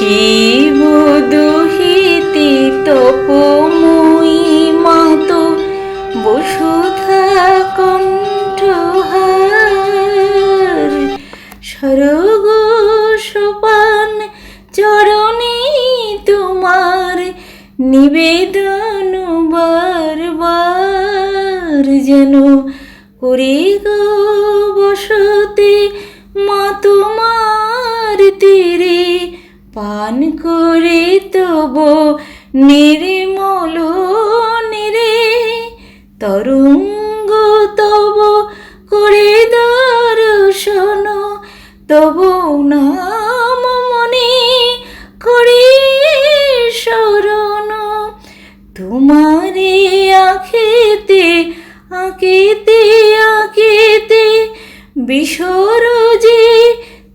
শিব দুহিতে তপময়ী মাতো বসুধা কণ্ঠহার, স্বর্গ সোপান চরণে তোমার নিবেদন বারবার, যেন করে গো বসতে মা তোমার তীরে, পান করে তব নির্মল নিরে, তরঙ্গ তব করে দর্শন, তব নাম মনে করে শরণ, তোমারে আঁখিতে আঁকিতে আঁকিতে বিসর্জে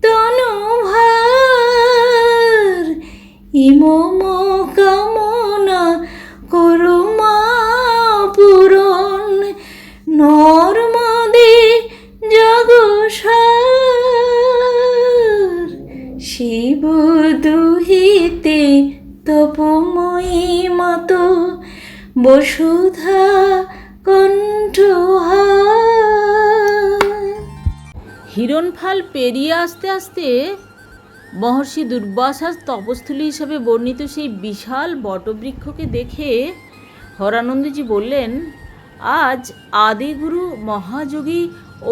তনুভার, ইমম কামনা করো মা পূরণ, নর্মদে জগসার, শিব দুহিতে তপময়ী মাতো বসুধা কণ্ঠহার। হিরণফাল পেরিয়ে আসতে আসতে মহর্ষি দুর্বাসা তপস্থলী হিসাবে বর্ণিত সেই বিশাল বটবৃক্ষকে দেখে হরানন্দজি বললেন, আজ আদিগুরু মহাযোগী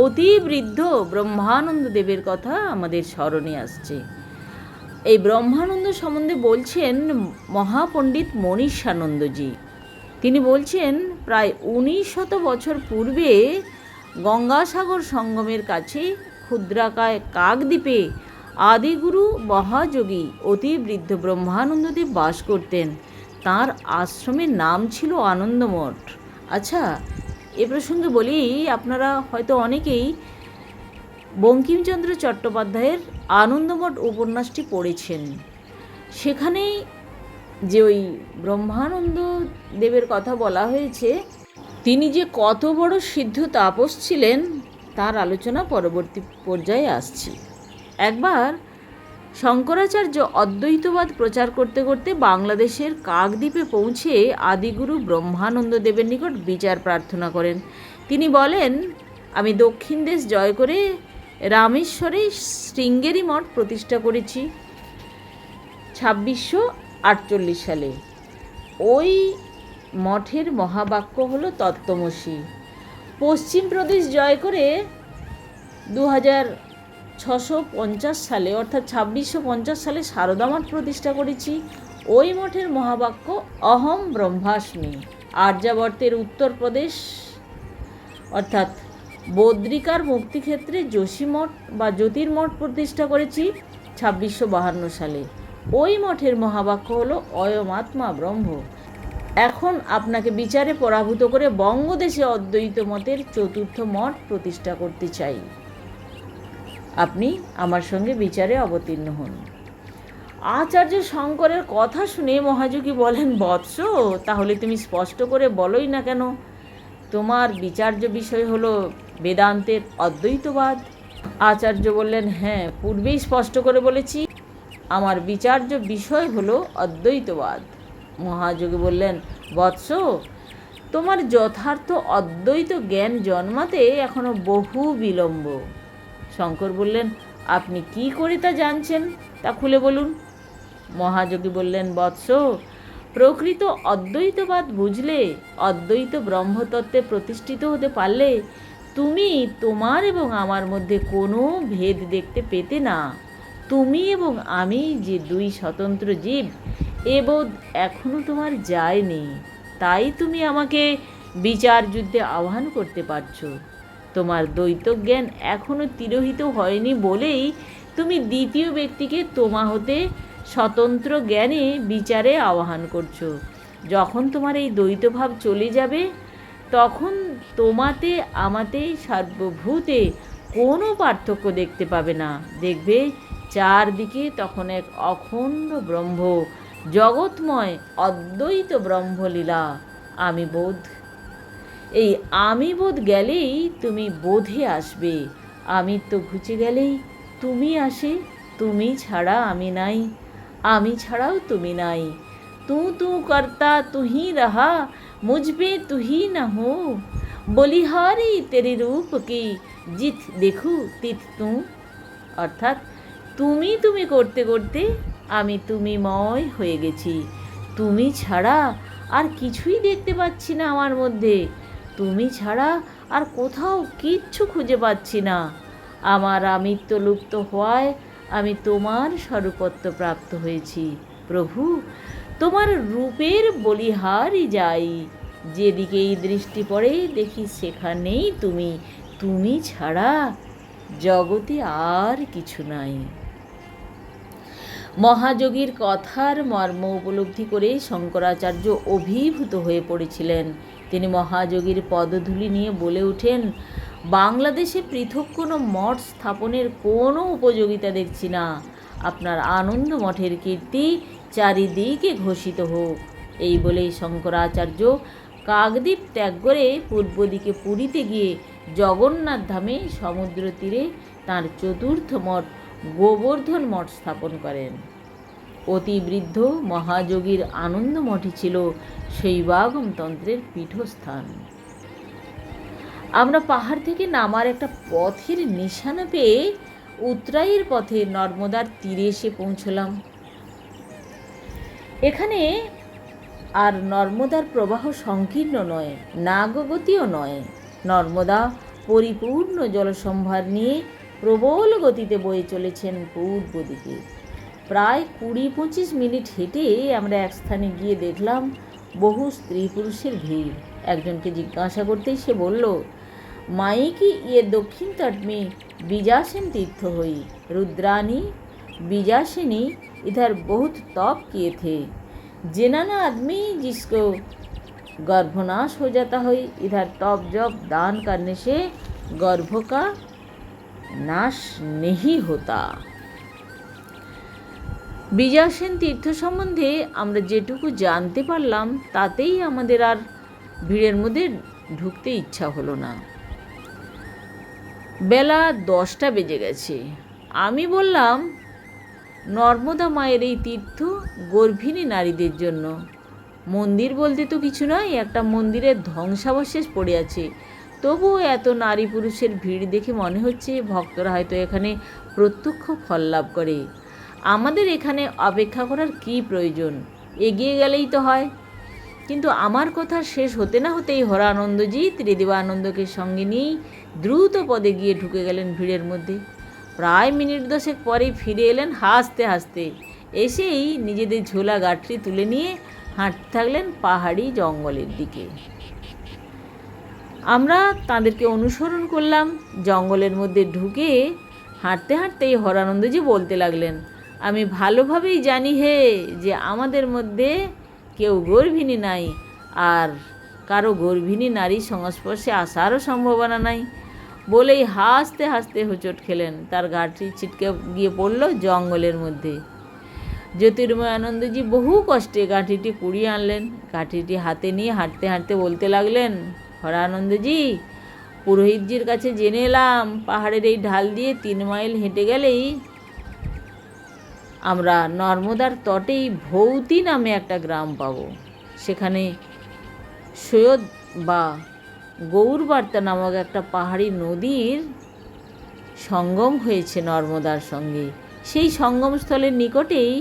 অতি বৃদ্ধ ব্রহ্মানন্দ দেবের কথা আমাদের স্মরণে আসছে। এই ব্রহ্মানন্দ সম্বন্ধে বলছেন মহাপণ্ডিত মনীষানন্দজি। তিনি বলছেন, প্রায় 1900 বছর পূর্বে গঙ্গাসাগর সঙ্গমের কাছে ক্ষুদ্রাকায় কাকদ্বীপে আদিগুরু মহাযোগী অতি বৃদ্ধ ব্রহ্মানন্দদেব বাস করতেন। তাঁর আশ্রমের নাম ছিল আনন্দমঠ। আচ্ছা, এ প্রসঙ্গে বলি, আপনারা হয়তো অনেকেই বঙ্কিমচন্দ্র চট্টোপাধ্যায়ের আনন্দমঠ উপন্যাসটি পড়েছেন। সেখানে যে ওই ব্রহ্মানন্দ দেবের কথা বলা হয়েছে, তিনি যে কত বড় সিদ্ধ তাপস ছিলেন তার আলোচনা পরবর্তী পর্যায়ে আসছে। একবার শঙ্করাচার্য অদ্বৈতবাদ প্রচার করতে করতে বাংলাদেশের কাকদ্বীপে পৌঁছে আদিগুরু ব্রহ্মানন্দ দেবের নিকট বিচার প্রার্থনা করেন। তিনি বলেন, আমি দক্ষিণ দেশ জয় করে রামেশ্বরে শৃঙ্গেরি মঠ প্রতিষ্ঠা করেছি 2648 সালে। ওই মঠের মহাবাক্য হলো তত্ত্বমসি। পশ্চিম প্রদেশ জয় করে 2650 সালে অর্থাৎ 2650 সালে সারদা মঠ প্রতিষ্ঠা করেছি। ওই মঠের মহাবাক্য অহম ব্রহ্মাস্মি। আর্যাবর্তের উত্তরপ্রদেশ অর্থাৎ বদ্রিকার মুক্তিক্ষেত্রে যোশীমঠ বা জ্যোতির্মঠ প্রতিষ্ঠা করেছি 2652 সালে। ওই মঠের মহাবাক্য হলো অয়মাত্মা ব্রহ্ম। এখন আপনাকে বিচারে পরাভূত করে বঙ্গদেশে অদ্বৈত মতের চতুর্থ মঠ প্রতিষ্ঠা করতে চাই। আপনি আমার সঙ্গে বিচারে অবতীর্ণ হন। আচার্য শঙ্করের কথা শুনে মহাযোগী বলেন, বৎস, তাহলে তুমি স্পষ্ট করে বলোই না কেন তোমার বিচার্য বিষয় হলো বেদান্তের অদ্বৈতবাদ? আচার্য বললেন, হ্যাঁ, পূর্বেই স্পষ্ট করে বলেছি, আমার বিচার্য বিষয় হলো অদ্বৈতবাদ। মহাযোগী বললেন, বৎস, তোমার যথার্থ অদ্বৈত জ্ঞান জন্মাতে এখনো বহু বিলম্ব। শঙ্কর বললেন, আপনি কি করে তা জানছেন, তা খুলে বলুন। মহাযোগী বললেন, বৎস, প্রকৃত অদ্বৈতবাদ বুঝলে, অদ্বৈত ব্রহ্মতত্ত্বে প্রতিষ্ঠিত হতে পারলে তুমি তোমার এবং আমার মধ্যে কোনো ভেদ দেখতে পেতে না। তুমি এবং আমি যে দুই স্বতন্ত্র জীব, এ বোধ এখনও তোমার যায়নি। তাই তুমি আমাকে বিচার যুদ্ধে আহ্বান করতে পারছো। তোমার দ্বৈত জ্ঞান এখনও তিরোহিত হয়নি বলেই তুমি দ্বিতীয় ব্যক্তিকে তোমা হতে স্বতন্ত্র জ্ঞানে বিচারে আহ্বান করছো। যখন তোমার এই দ্বৈতভাব চলে যাবে, তখন তোমাতে আমাতে সর্বভূতে কোনো পার্থক্য দেখতে পাবে না। দেখবে চারদিকে তখন এক অখণ্ড ব্রহ্ম, জগৎময় অদ্বৈত ব্রহ্মলীলা আমি বোধ। এই আমি বোধ গেলেই তুমি বোধে আসবে। আমি তো ঘুচে গেলেই তুমি আসে, তুমি ছাড়া আমি নাই। আমি ছাড়াও তুমি নাই। तू तू करता तू ही रहा, मुझ पे तू ही न हो, বলিহারি তেরি রূপ কি, জিত দেখু তিত তু। অর্থাৎ তুমি তুমি করতে করতে আমি তুমিময় হয়ে গেছি। তুমি ছাড়া আর কিছুই দেখতে পাচ্ছি না আমার মধ্যে। তুমি ছাড়া আর কোথাও কিচ্ছু খুঁজে পাচ্ছি না। আমার আমিত্ব লুপ্ত হওয়ায় আমি তোমার স্বরূপত্ব প্রাপ্ত হয়েছি। প্রভু, তোমার রূপের বলিহারই যাই, যেদিকেই দৃষ্টি পড়ে দেখি সেখানেই তুমি। তুমি ছাড়া জগতে আর কিছু নাই। মহাযোগীর কথার মর্ম উপলব্ধি করে শঙ্করাচার্য অভিভূত হয়ে পড়েছিলেন। তিনি মহাযোগীর পদধূলি নিয়ে বলে ওঠেন, বাংলাদেশে পৃথক কোনো মঠ স্থাপনের কোনো উপযোগিতা দেখছি না। আপনার আনন্দ মঠের কীর্তি চারিদিকে ঘোষিত হোক। এই বলেই শঙ্করাচার্য কাকদ্বীপ ত্যাগ করে পূর্ব দিকে পুরীতে গিয়ে জগন্নাথ ধামে সমুদ্র তীরে তাঁর চতুর্থ মঠ গোবর্ধন মঠ স্থাপন করেন। অতি বৃদ্ধ মহাযোগীর আনন্দ মঠই ছিল শৈবাগম তন্ত্রের পীঠস্থান। আমরা পাহাড় থেকে নামার একটা পথের নিশানা পেয়ে উত্তরাইয়ের পথে নর্মদার তীরে এসে পৌঁছলাম। এখানে আর নর্মদার প্রবাহ সংকীর্ণ নয়, নাগগতিও নয়। নর্মদা পরিপূর্ণ জলসম্ভার নিয়ে প্রবল গতিতে বয়ে চলেছেন পূর্ব দিকে। প্রায় 20-25 মিনিট হেঁটে আমরা এক স্থানে গিয়ে দেখলাম বহু স্ত্রী পুরুষের ভিড়। একজনকে জিজ্ঞাসা করতেই সে বলল, माई की ये दक्षिण तट में बीजासन तीर्थ हुई, रुद्रानी बीजासिनी इधर बहुत तप किए थे। जिनाना आदमी जिसको गर्भनाश हो जाता है, इधर तप जप दान करने से गर्भ का नाश नहीं होता। बीजासन तीर्थ সম্বন্ধে আমরা যেটুকু জানতে পারলাম তাতেই আমাদের আর ভিড়ের মধ্যে ঢুকতে ইচ্ছা হলো না। বেলা 10টা বেজে গেছে। আমি বললাম, নর্মদা মায়ের এই তীর্থ গর্ভিণী নারীদের জন্য। মন্দির বলতে তো কিছু নয়, একটা মন্দিরের ধ্বংসাবশেষ পড়ে আছে। তবুও এত নারী পুরুষের ভিড় দেখে মনে হচ্ছে ভক্তরা হয়তো এখানে প্রত্যক্ষ ফল লাভ করে। আমাদের এখানে অপেক্ষা করার কী প্রয়োজন, এগিয়ে গেলেই তো হয়। কিন্তু আমার কথা শেষ হতে না হতেই হরানন্দজি ত্রিদেবানন্দকে সঙ্গে নিয়েই দ্রুত পদে গিয়ে ঢুকে গেলেন ভিড়ের মধ্যে। প্রায় মিনিট 10 পরেই ফিরে এলেন হাসতে হাসতে। এসেই নিজেদের ঝোলা গাঁটরি তুলে নিয়ে হাঁটতে থাকলেন পাহাড়ি জঙ্গলের দিকে। আমরা তাদেরকে অনুসরণ করলাম। জঙ্গলের মধ্যে ঢুকে হাঁটতে হাঁটতেই হরানন্দজি বলতে লাগলেন, আমি ভালোভাবেই জানি হে যে আমাদের মধ্যে কেউ গর্ভিণী নাই, আর কারো গর্ভিণী নারীর সংস্পর্শে আসারও সম্ভাবনা নাই। বলেই হাসতে হাসতে হোঁচট খেলেন। তার গাঁটরি ছিটকে গিয়ে পড়ল জঙ্গলের মধ্যে। জ্যোতির্ময় আনন্দজি বহু কষ্টে গাঁটরিটি কুড়িয়ে আনলেন। গাঁটরিটি হাতে নিয়ে হাঁটতে হাঁটতে বলতে লাগলেন, হরানন্দজি, পুরোহিতজির কাছে জেনে এলাম পাহাড়ের এই ঢাল দিয়ে 3 মাইল হেঁটে গেলেই আমরা নর্মদার তটেই ভৌতি নামে একটা গ্রাম পাবো। সেখানে সৈয়দ বা গৌরবার্তা নামক একটা পাহাড়ি নদীর সঙ্গম হয়েছে নর্মদার সঙ্গে। সেই সঙ্গমস্থলের নিকটেই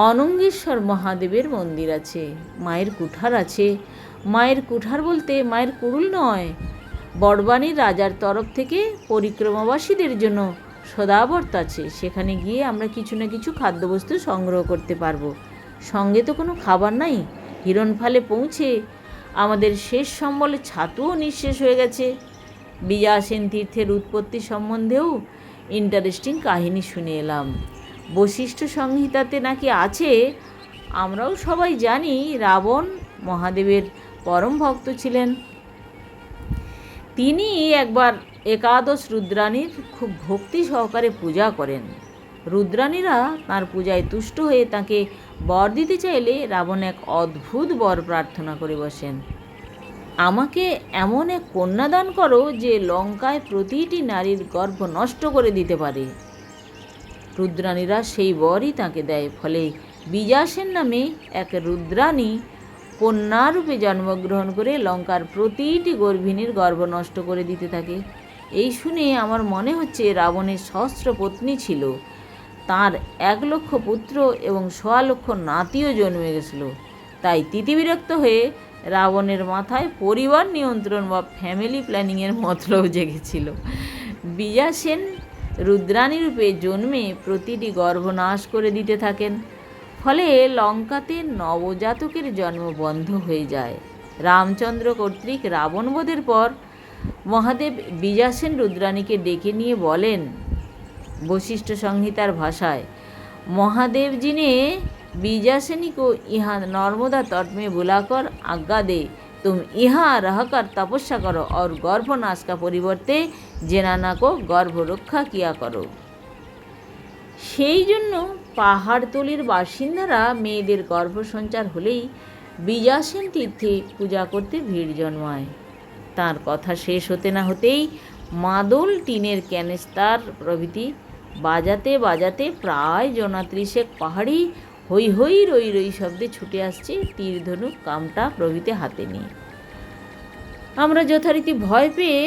অনঙ্গেশ্বর মহাদেবের মন্দির আছে, মায়ের কুঠার আছে। মায়ের কুঠার বলতে মায়ের কুড়ুল নয়, বড়বাণীর রাজার তরফ থেকে পরিক্রমাবাসীদের জন্য সদাবর্ত আছে। সেখানে গিয়ে আমরা কিছু না কিছু খাদ্যবস্তু সংগ্রহ করতে পারবো। সঙ্গে তো কোনো খাবার নাই। হিরণফালে পৌঁছে আমাদের শেষ সম্বলে ছাতুও নিঃশেষ হয়ে গেছে। বিজাসেন তীর্থের উৎপত্তি সম্বন্ধেও ইন্টারেস্টিং কাহিনী শুনে এলাম। বশিষ্ঠ সংহিতাতে নাকি আছে। আমরাও সবাই জানি রাবণ মহাদেবের পরম ভক্ত ছিলেন। তিনি একবার একাদশ রুদ্রাণীর খুব ভক্তি সহকারে পূজা করেন। রুদ্রাণীরা তাঁর পূজায় তুষ্ট হয়ে তাকে বর দিতে চাইলে রাবণ এক অদ্ভুত বর প্রার্থনা করে বসেন, আমাকে এমন এক কন্যা দান করো যে লঙ্কায় প্রতিটি নারীর গর্ভ নষ্ট করে দিতে পারে। রুদ্রাণীরা সেই বরই তাকে দেয়। ফলে বিজাসেন নামে এক রুদ্রাণী কন্যারূপে জন্মগ্রহণ করে লঙ্কার প্রতিটি গর্ভিণীর গর্ভ নষ্ট করে দিতে থাকে। এই শুনে আমার মনে হচ্ছে রাবণের সহস্র পত্নী ছিল, তার 1,00,000 পুত্র এবং 1,00,000 নাতিও জন্মে গেছিল। তাই তিতিবিরক্ত হয়ে রাবণের মাথায় পরিবার নিয়ন্ত্রণ বা ফ্যামিলি প্ল্যানিংয়ের মতলব জেগেছিল। বিজাসেন রুদ্রাণী রূপে জন্মে প্রতিটি গর্ভ নাশ করে দিতে থাকেন। ফলে লঙ্কাতে নবজাতকের জন্ম বন্ধ হয়ে যায়। রামচন্দ্র কর্তৃক রাবণবধের পর মহাদেব বিজাসেন রুদ্রাণীকে ডেকে নিয়ে বলেন বশিষ্ঠ সংহিতার ভাষায়, महादेव जी ने बीजासनी को यहाँ नर्मदा तट में बुलाकर आज्ञा दे, तुम यहाँ रहकर तपस्या करो और गर्भनाश का परिवर्ते जेनाना को गर्भ रक्षा किया करो। সেই জন্য পাহাড়তলির বাসিন্দারা মেয়েদের গর্ভসঞ্চার হলেই বিজাসেন তীর্থে পূজা করতে ভিড় জন্মায়। তার কথা শেষ হতে না হতেই মাদল, টিনের ক্যানেস্তার প্রভৃতি বাজাতে বাজাতে প্রায় 30 পাহাড়ি হৈ হৈ রই রই শব্দে ছুটে আসছে তীর, ধনুক, কামটা প্রভৃতি হাতে নিয়ে। আমরা যথারীতি ভয় পেয়ে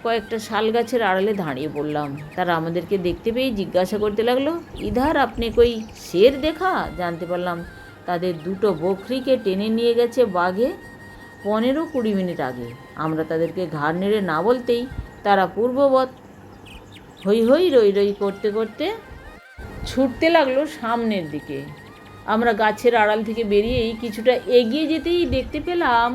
কয়েকটা শাল গাছের আড়ালে দাঁড়িয়ে পড়লাম। তারা আমাদেরকে দেখতে পেয়ে জিজ্ঞাসা করতে লাগলো, ইধার আপনি কই শের দেখা? জানতে পারলাম তাদের 2টো বকরিকে টেনে নিয়ে গেছে বাঘে 15-20 মিনিট আগে। আমরা তাদেরকে ঘাড় নেড়ে না বলতেই তারা পূর্ববৎ হৈ হৈ রই রই করতে করতে ছুটতে লাগলো সামনের দিকে। আমরা গাছের আড়াল থেকে বেরিয়েই কিছুটা এগিয়ে যেতেই দেখতে পেলাম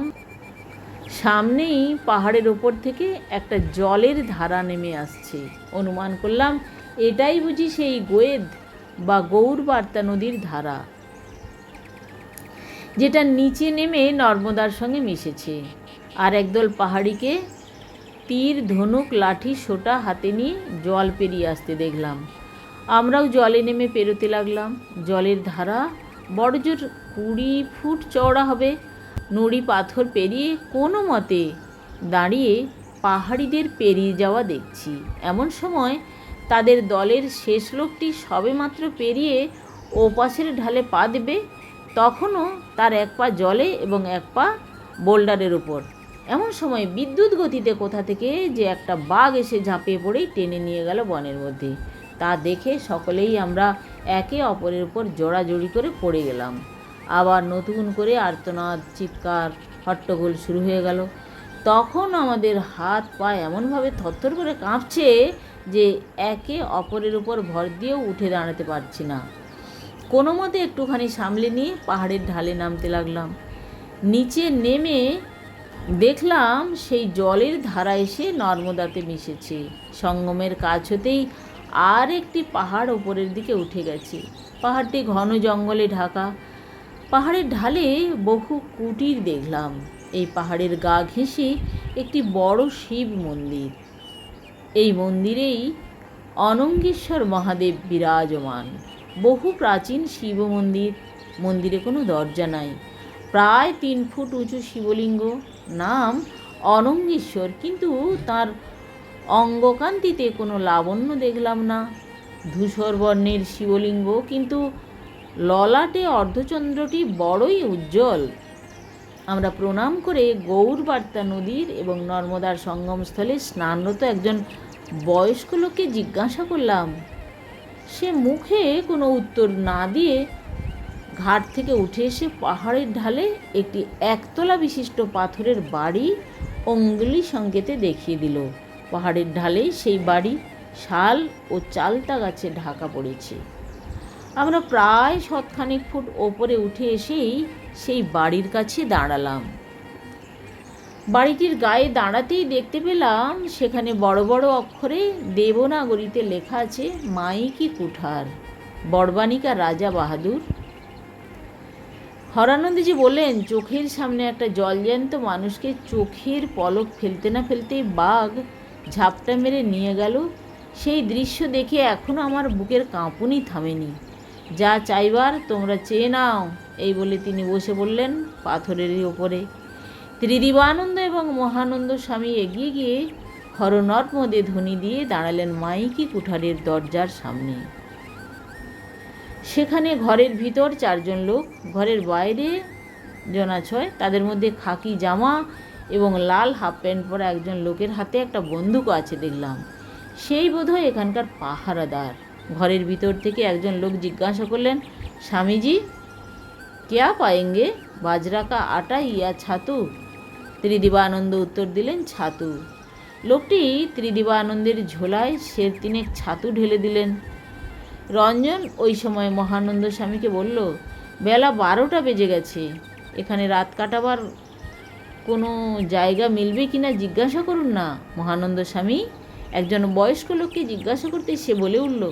সামনেই পাহাড়ের ওপর থেকে একটা জলের ধারা নেমে আসছে। অনুমান করলাম এটাই বুঝি সেই গোয়েদ বা গৌরবার্তা নদীর ধারা, যেটা নিচে নেমে নর্মদার সঙ্গে মিশেছে। আর একদল পাহাড়িকে তীর, ধনুক, লাঠি, সোটা হাতে নিয়ে জল পেরিয়ে আসতে দেখলাম। আমরাও জলে নেমে পেরোতে লাগলাম। জলের ধারা বড় জোর 20 ফুট চওড়া হবে। নুড়ি পাথর পেরিয়ে কোনো মতে দাঁড়িয়ে পাহাড়িদের পেরিয়ে যাওয়া দেখছি। এমন সময় তাদের দলের শেষ লোকটি সবেমাত্র পেরিয়ে ওপাশের ঢালে পা দেবে, তখনও তার 1 পা জলে এবং 1 পা বোল্ডারের উপর। এমন সময় বিদ্যুৎ গতিতে কোথা থেকে যে একটা বাঘ এসে ঝাঁপিয়ে পড়েই টেনে নিয়ে গেল বনের মধ্যে। তা দেখে সকলেই আমরা একে অপরের উপর জোড়াজড়ি করে পড়ে গেলাম। আবার নতুন করে আর্তনাদ, চিৎকার, হট্টগোল শুরু হয়ে গেল। তখন আমাদের হাত পা এমনভাবে থরথর করে কাঁপছে যে একে অপরের উপর ভর দিয়েও উঠে দাঁড়াতে পারছি না। কোনো মতে একটুখানি সামলে নিয়ে পাহাড়ের ঢালে নামতে লাগলাম। নিচে নেমে দেখলাম সেই জলের ধারা এসে নর্মদাতে মিশেছে। সঙ্গমের কাছ হতেই আর একটি পাহাড় ওপরের দিকে উঠে গেছে। পাহাড়টি ঘন জঙ্গলে ঢাকা। পাহাড়ের ঢালে বহু কুটির দেখলাম। এই পাহাড়ের গা ঘেঁষে একটি বড় শিব মন্দির। এই মন্দিরেই অনঙ্গেশ্বর মহাদেব বিরাজমান। বহু প্রাচীন শিব মন্দির। মন্দিরে কোনো দরজা নাই। প্রায় 3 ফুট উঁচু শিবলিঙ্গ। নাম অনঙ্গেশ্বর, কিন্তু তার অঙ্গকান্তিতে কোনো লাবণ্য দেখলাম না। ধূসর বর্ণের শিবলিঙ্গ, কিন্তু ললাটে অর্ধচন্দ্রটি বড়ই উজ্জ্বল। আমরা প্রণাম করে গৌরবার্তা নদীর এবং নর্মদার সঙ্গমস্থলে স্নানরত একজন বয়স্ক লোককে জিজ্ঞাসা করলাম। সে মুখে কোনো উত্তর না দিয়ে ঘাট থেকে উঠে এসে পাহাড়ের ঢালে একটি 1 তলা বিশিষ্ট পাথরের বাড়ি অঙ্গুলি সংকেতে দেখিয়ে দিল। পাহাড়ের ঢালে সেই বাড়ি শাল ও চালতা গাছে ঢাকা পড়েছে। আমরা প্রায় 7খানেক ফুট ওপরে উঠে এসেই সেই বাড়ির কাছে দাঁড়ালাম। বাড়িটির গায়ে দাঁড়াতেই দেখতে পেলাম সেখানে বড় বড় অক্ষরে দেবনাগরীতে লেখা আছে মাইকি কুঠার, বড়বানিকা রাজা বাহাদুর। হরানন্দজি বললেন, চোখের সামনে একটা জলজ্যান্ত মানুষকে চোখের পলক ফেলতে না ফেলতেই বাঘ ঝাপটা মেরে নিয়ে গেল। সেই দৃশ্য দেখে এখনও আমার বুকের কাঁপুনি থামেনি। যা চাইবার তোমরা চেয়ে নাও, এই বলে তিনি বসে বললেন পাথরেরই ওপরে। ত্রিদিবানন্দ এবং মহানন্দ স্বামী এগিয়ে গিয়ে হরনর্মদে ধ্বনি দিয়ে দাঁড়ালেন মাইকি কুঠারের দরজার সামনে। সেখানে ঘরের ভিতর 4 জন লোক, ঘরের বাইরে জনা 6, তাদের মধ্যে খাকি জামা এবং লাল হাফ প্যান্ট পরা একজন লোকের হাতে একটা বন্দুকও আছে দেখলাম। সেই বোধহয় এখানকার পাহারাদার। ঘরের ভিতর থেকে একজন লোক জিজ্ঞাসা করলেন, স্বামীজি क्या पाएंगे, बाजरा का आटा या ছাতু? ত্রিদিবানন্দ উত্তর দিলেন, ছাতু। লোকটি ত্রিদিবানন্দের ঝোলায় 3 ছাতু ঢেলে দিলেন। রঞ্জন ওই সময় মহানন্দ স্বামীকে বলল, বেলা 12টা বেজে গেছে, এখানে রাত কাটাবার কোনো জায়গা মিলবে কিনা জিজ্ঞাসা করুন না। মহানন্দ স্বামী একজন বয়স্ক লোককে জিজ্ঞাসা করতে সে বলে উঠল,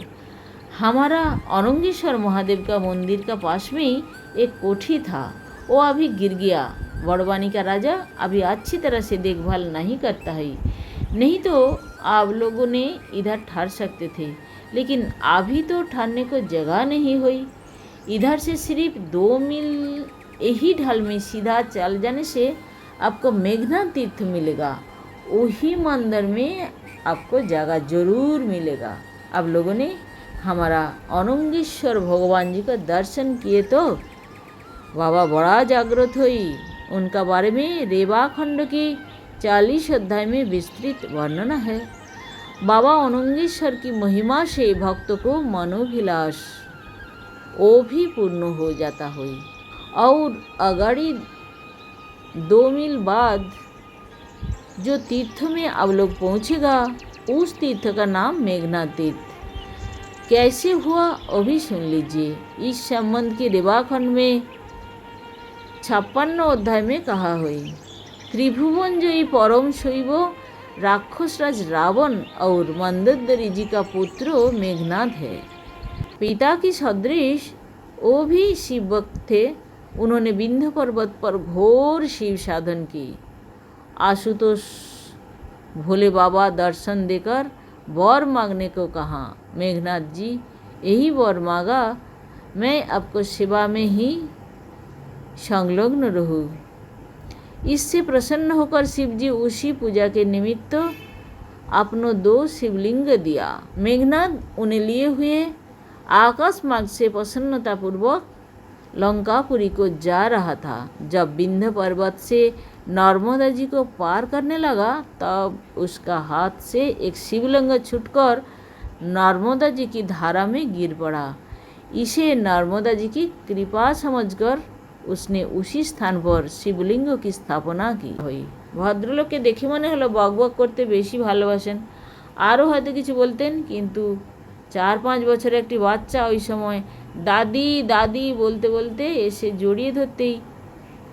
हमारा औरंगेश्वर महादेव का मंदिर का पास में ही एक कोठी था, वो अभी गिर गया। बड़वानी का राजा अभी अच्छी तरह से देखभाल नहीं करता है, नहीं तो आप लोगों ने इधर ठहर सकते थे, लेकिन अभी तो ठहरने को जगह नहीं हुई। इधर से सिर्फ 2 मील यही ढाल में सीधा चल जाने से आपको मेघनाथ तीर्थ मिलेगा, वही मंदिर में आपको जगह जरूर मिलेगा। आप लोगों ने हमारा औरंगेश्वर भगवान जी का दर्शन किए तो? बाबा बड़ा जागृत हुई। उनका बारे में रेवा खंड की 40 अध्याय में विस्तृत वर्णना है। बाबा औरंगेश्वर की महिमा से भक्त को मनोभिलाष वो भी पूर्ण हो जाता है। और अगाड़ी 2 मील बाद जो तीर्थ में आप लोग पहुँचेगा, उस तीर्थ का नाम मेघनाथ तीर्थ। कैसे हुआ वो भी सुन लीजिए। इस संबंध के रेवाखंड में 56 अध्याय में कहा हुई, त्रिभुवन जयी परम शैव राक्षसराज रावण और मंदोदरी जी का पुत्र मेघनाथ है। पिता की सदृश वो भी शिव भक्त थे। उन्होंने विंध्य पर्वत पर घोर शिव साधन की। आशुतोष भोले बाबा दर्शन देकर वर मांगने को कहा। मेघनाथ जी यही वर मांगा, मैं आपको सेवा में ही संलग्न रहूं। इससे प्रसन्न होकर शिव जी उसी पूजा के निमित्त अपनो 2 शिवलिंग दिया। मेघनाथ उन्हें लिए हुए आकाश मार्ग से प्रसन्नतापूर्वक लंकापुरी को जा रहा था। जब विंध्य पर्वत से नर्मदा जी को पार करने लगा, तब उसका हाथ से एक शिवलिंग छूटकर नर्मदा जी की धारा में गिर पड़ा। इसे नर्मदा जी की कृपा समझकर उसने उसी स्थान पर शिवलिंग की स्थापना की हुई। ভদ্রলোককে দেখে মনে হলো বকবক করতে বেশি ভালোবাসেন, আরও হয়তো কিছু বলতেন, কিন্তু 4-5 বছরের একটি বাচ্চা ওই সময় দাদি দাদি বলতে বলতে এসে জড়িয়ে ধরতেই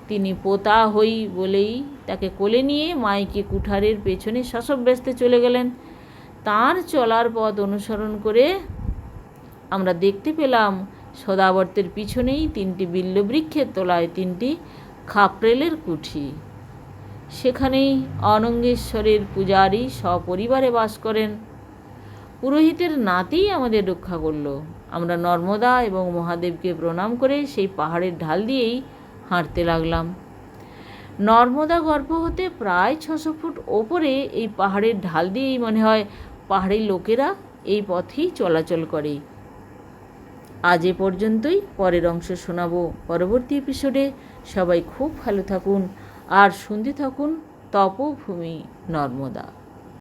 তিনি পোতা হই বলেই তাকে কোলে নিয়ে মাইকে কুঠারের পেছনে শশব্যস্তে চলে গেলেন। তাঁর চলার পথ অনুসরণ করে আমরা দেখতে পেলাম সদাবর্তের পিছনেই 3টি বিল্লবৃক্ষের তলায় 3টি খাপরেলের কুঠি। সেখানেই অনঙ্গেশ্বরের পূজারী সপরিবারে বাস করেন। পুরোহিতের নাতিই আমাদের রক্ষা করল। আমরা নর্মদা এবং মহাদেবকে প্রণাম করে সেই পাহাড়ের ঢাল দিয়েই হাঁটতে লাগলাম। নর্মদা গর্ভ হতে প্রায় 600 ফুট ওপরে এই পাহাড়ের ঢাল দিয়েই মনে হয় পাহাড়ি লোকেরা এই পথেই চলাচল করে। আজ এ পর্যন্তই, পরের অংশ শোনাবো পরবর্তী এপিসোডে। সবাই খুব ভালো থাকুন আর শুনতে থাকুন তপভূমি নর্মদা।